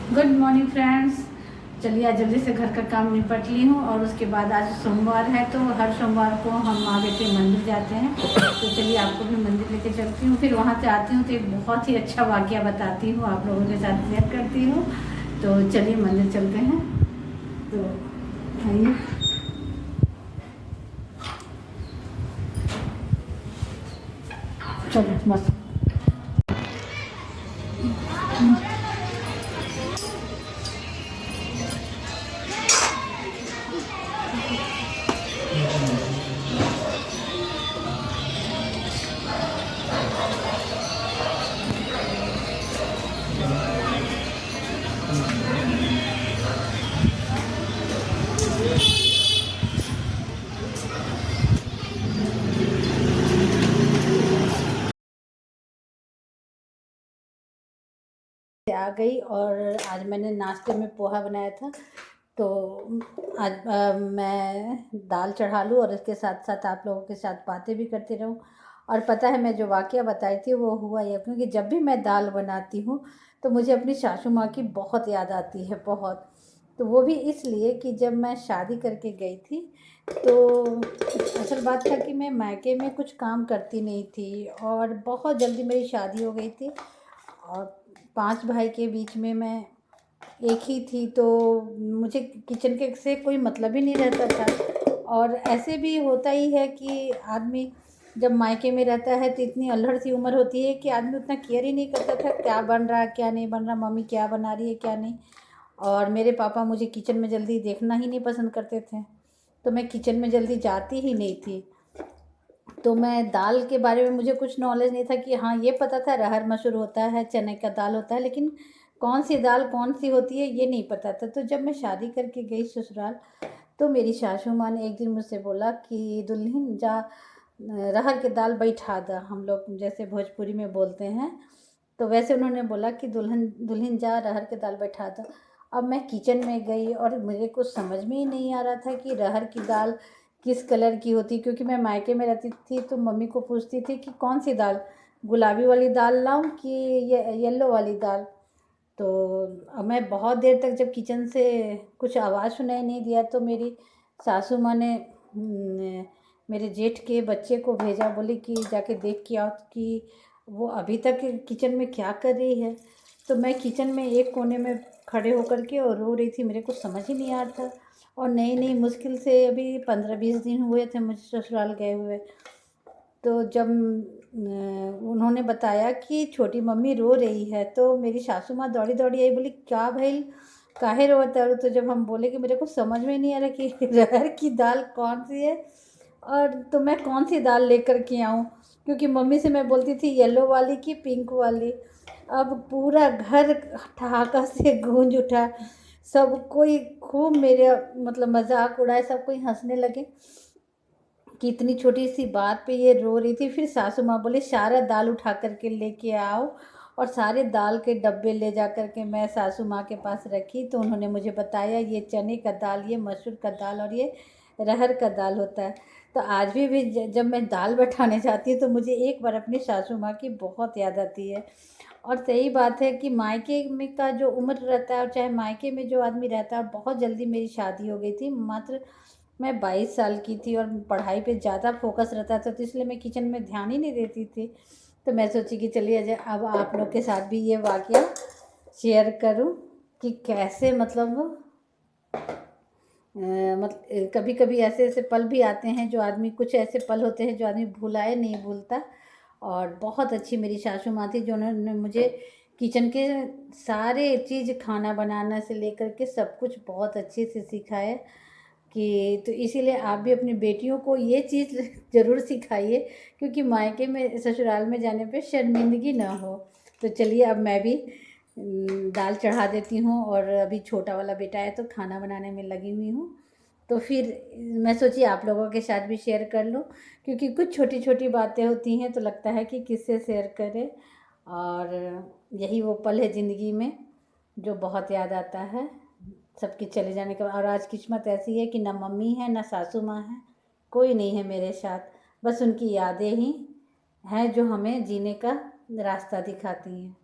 Good morning friends. चलिए आज जल्दी से घर का काम निपट ली हूँ और उसके बाद आज सोमवार है तो हर सोमवार को हम माँ बेटे मंदिर जाते हैं। तो चलिए आपको भी मंदिर लेके चलती हूँ। फिर वहाँ से आती हूँ तो एक बहुत ही अच्छा वाक़या बताती हूँ, आप लोगों के साथ शेयर करती हूँ। तो चलिए मंदिर चलते हैं। तो आइए। चलो मस्त। आ गई और आज मैंने नाश्ते में पोहा बनाया था। तो आज मैं दाल चढ़ा लूँ और इसके साथ साथ आप लोगों के साथ बातें भी करती रहूँ। और पता है मैं जो वाक़या बताई थी वो हुआ ये, क्योंकि जब भी मैं दाल बनाती हूँ तो मुझे अपनी सासू माँ की बहुत याद आती है, बहुत। तो वो भी इसलिए कि जब मैं शादी करके गई थी तो असल बात था कि मैं मायके में कुछ काम करती नहीं थी और बहुत जल्दी मेरी शादी हो गई थी। और 5 भाई के बीच में मैं एक ही थी, तो मुझे किचन के से कोई मतलब ही नहीं रहता था। और ऐसे भी होता ही है कि आदमी जब मायके में रहता है तो इतनी अल्हड़ सी उम्र होती है कि आदमी उतना केयर ही नहीं करता था क्या बन रहा है क्या नहीं बन रहा, मम्मी क्या बना रही है क्या नहीं। और मेरे पापा मुझे किचन में जल्दी देखना ही नहीं पसंद करते थे, तो मैं किचन में जल्दी जाती ही नहीं थी। तो मैं दाल के बारे में मुझे कुछ नॉलेज नहीं था कि हाँ ये पता था अरहर मसूर होता है, चने का दाल होता है, लेकिन कौन सी दाल कौन सी होती है ये नहीं पता था। तो जब मैं शादी करके गई ससुराल तो मेरी सासू माँ ने एक दिन मुझसे बोला कि दुल्हन जा अरहर की दाल बैठा दा, हम लोग जैसे भोजपुरी में बोलते हैं। तो वैसे उन्होंने बोला कि दुल्हन दुल्हन जा अरहर की दाल बैठा दा। अब मैं किचन में गई और मेरे को समझ में ही नहीं आ रहा था कि अरहर की दाल किस कलर की होती, क्योंकि मैं मायके में रहती थी तो मम्मी को पूछती थी कि कौन सी दाल, गुलाबी वाली दाल लाऊं कि ये येलो वाली दाल। तो अब मैं बहुत देर तक जब किचन से कुछ आवाज़ सुनाई नहीं दिया तो मेरी सासू माँ ने मेरे जेठ के बच्चे को भेजा, बोली कि जाके देख के आओ कि वो अभी तक किचन में क्या कर रही है। तो मैं किचन में एक कोने में खड़े होकर के और रो रही थी, मेरे को समझ ही नहीं आ रहा था। और नई नई मुश्किल से अभी 15-20 दिन हुए थे मुझे ससुराल गए हुए। तो जब उन्होंने बताया कि छोटी मम्मी रो रही है तो मेरी सासू माँ दौड़ी दौड़ी आई, बोली क्या भाई काहे रोता है। तो जब हम बोले कि मेरे को समझ में नहीं आ रहा कि अरहर की दाल कौन सी है और तो मैं कौन सी दाल लेकर के आऊँ, क्योंकि मम्मी से मैं बोलती थी येलो वाली कि पिंक वाली। अब पूरा घर ठहाका से गूंज उठा, सब कोई खूब मेरे मतलब मजाक उड़ाए, सब कोई हंसने लगे कि इतनी छोटी सी बात पे ये रो रही थी। फिर सासू माँ बोली सारा दाल उठा करके लेके आओ, और सारे दाल के डब्बे ले जा कर के मैं सासू माँ के पास रखी। तो उन्होंने मुझे बताया ये चने का दाल, ये मसूर का दाल और ये अरहर का दाल होता है। तो आज भी जब मैं दाल बैठाने जाती हूँ तो मुझे एक बार अपनी सासू माँ की बहुत याद आती है। और सही बात है कि मायके में का जो उम्र रहता है और चाहे मायके में जो आदमी रहता है, बहुत जल्दी मेरी शादी हो गई थी। मात्र मैं 22 साल की थी और पढ़ाई पे ज़्यादा फोकस रहता था, तो इसलिए मैं किचन में ध्यान ही नहीं देती थी। तो मैं सोची कि चलिए अजय अब आप लोग के साथ भी ये वाक़या शेयर करूं कि कैसे मतलब मतलब कभी कभी ऐसे ऐसे पल भी आते हैं जो आदमी, कुछ ऐसे पल होते हैं जो आदमी भुलाए नहीं भूलता। और बहुत अच्छी मेरी सासू माँ थी जो उन्होंने मुझे किचन के सारे चीज़, खाना बनाना से लेकर के सब कुछ बहुत अच्छे से सिखाया। कि तो इसीलिए आप भी अपनी बेटियों को ये चीज़ ज़रूर सिखाइए, क्योंकि मायके में ससुराल में जाने पे शर्मिंदगी ना हो। तो चलिए अब मैं भी दाल चढ़ा देती हूँ और अभी छोटा वाला बेटा है तो खाना बनाने में लगी हुई हूँ। तो फिर मैं सोची आप लोगों के साथ भी शेयर कर लूँ, क्योंकि कुछ छोटी छोटी बातें होती हैं तो लगता है कि किससे शेयर करें। और यही वो पल है ज़िंदगी में जो बहुत याद आता है सबके चले जाने के बाद। और आज किस्मत ऐसी है कि ना मम्मी है ना सासू माँ है, कोई नहीं है मेरे साथ। बस उनकी यादें ही हैं जो हमें जीने का रास्ता दिखाती हैं।